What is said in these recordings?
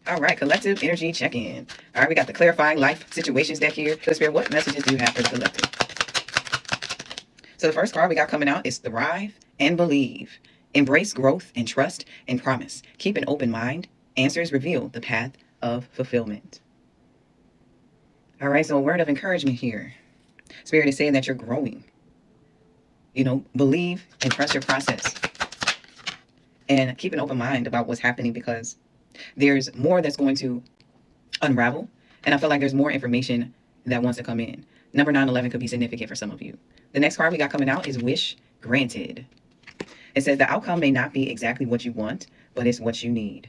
All right, collective energy check-in. All right, we got the clarifying life situations deck here. So Spirit, what messages do you have for the collective? So the first card we got coming out is Thrive and Believe. Embrace growth and trust and promise. Keep an open mind. Answers reveal the path of fulfillment. All right, so a word of encouragement here. Spirit is saying that you're growing. Believe and trust your process. And keep an open mind about what's happening, because there's more that's going to unravel. And I feel like there's more information that wants to come in. Number 911 could be significant for some of you. The next card we got coming out is Wish Granted. It says the outcome may not be exactly what you want, but it's what you need.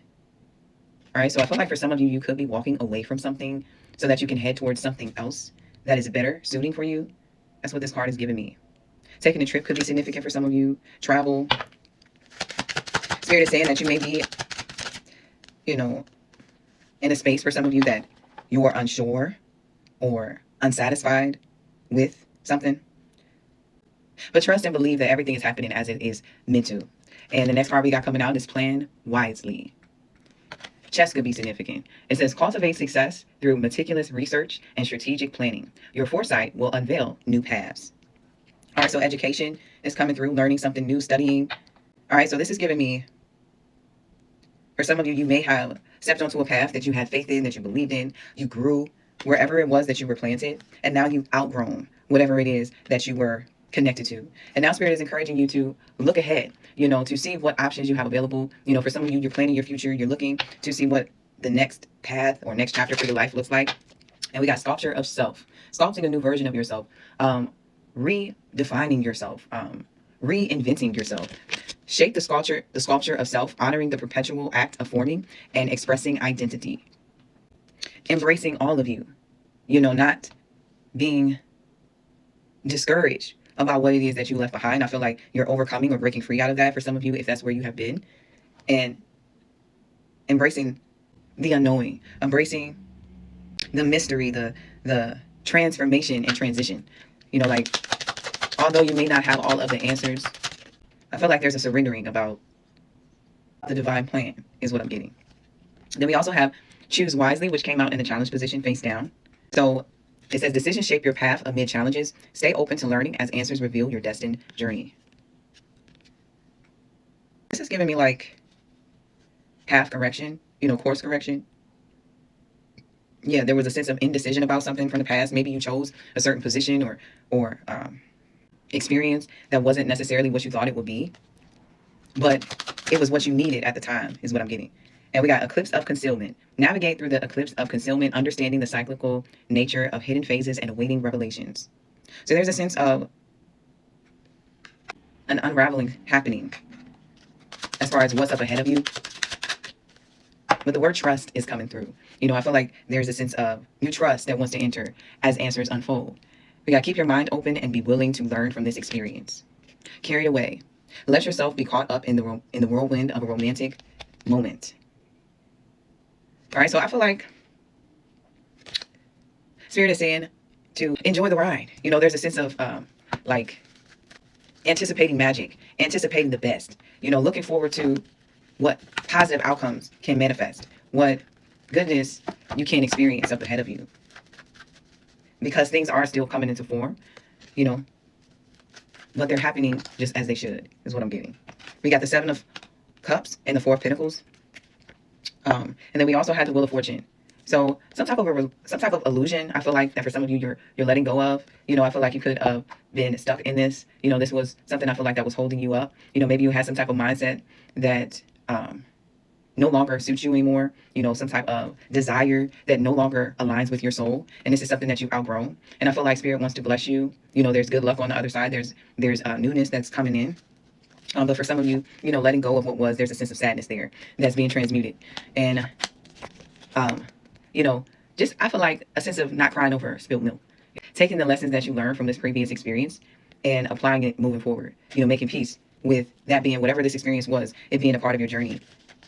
All right, so I feel like for some of you, you could be walking away from something so that you can head towards something else that is better suiting for you. That's what this card is giving me. Taking a trip could be significant for some of you. Travel. Spirit is saying that you may be, in a space for some of you that you are unsure or unsatisfied with something. But trust and believe that everything is happening as it is meant to. And the next card we got coming out is Plan Wisely. Chess could be significant. It says cultivate success through meticulous research and strategic planning. Your foresight will unveil new paths. All right, so education is coming through, learning something new, studying. All right, so this is giving me, for some of you, you may have stepped onto a path that you had faith in, that you believed in. You grew wherever it was that you were planted, and now you've outgrown whatever it is that you were connected to. And now Spirit is encouraging you to look ahead, to see what options you have available. For some of you, you're planning your future. You're looking to see what the next path or next chapter for your life looks like. And we got Sculpture of Self, sculpting a new version of yourself, redefining yourself, reinventing yourself. Shape the sculpture of self, honoring the perpetual act of forming and expressing identity. Embracing all of you, not being discouraged about what it is that you left behind. I feel like you're overcoming or breaking free out of that for some of you, if that's where you have been. And embracing the unknowing, embracing the mystery, the transformation and transition. Although you may not have all of the answers, I feel like there's a surrendering about the divine plan is what I'm getting. Then we also have Choose Wisely, which came out in the challenge position face down. So it says decisions shape your path amid challenges. Stay open to learning as answers reveal your destined journey. This is giving me like path correction, course correction. Yeah, there was a sense of indecision about something from the past. Maybe you chose a certain position or experience that wasn't necessarily what you thought it would be, but it was what you needed at the time, is what I'm getting. And we got Eclipse of Concealment. Navigate through the eclipse of concealment, understanding the cyclical nature of hidden phases and awaiting revelations. So there's a sense of an unraveling happening as far as what's up ahead of you. But the word trust is coming through. I feel like there's a sense of new trust that wants to enter as answers unfold. We got keep your mind open and be willing to learn from this experience. Carried away. Let yourself be caught up in the whirlwind of a romantic moment. All right, so I feel like Spirit is saying to enjoy the ride. There's a sense of anticipating magic, anticipating the best, looking forward to what positive outcomes can manifest, what goodness you can experience up ahead of you. Because things are still coming into form, but they're happening just as they should, is what I'm getting. We got the Seven of Cups and the Four of Pentacles. And then we also had the Wheel of Fortune. So some type of illusion, I feel like that for some of you, you're letting go of. I feel like you could have been stuck in this. This was something I feel like that was holding you up. Maybe you had some type of mindset that no longer suits you anymore. Some type of desire that no longer aligns with your soul. And this is something that you've outgrown. And I feel like Spirit wants to bless you. There's good luck on the other side. There's newness that's coming in. But for some of you, letting go of what was, there's a sense of sadness there that's being transmuted. And, just I feel like a sense of not crying over spilled milk. Taking the lessons that you learned from this previous experience and applying it moving forward. Making peace with that being whatever this experience was, it being a part of your journey.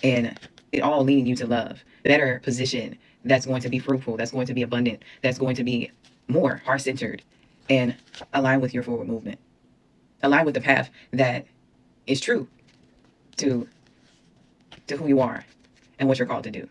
And it all leading you to love, better position that's going to be fruitful, that's going to be abundant, that's going to be more heart-centered and align with your forward movement. Align with the path that is true to who you are and what you're called to do.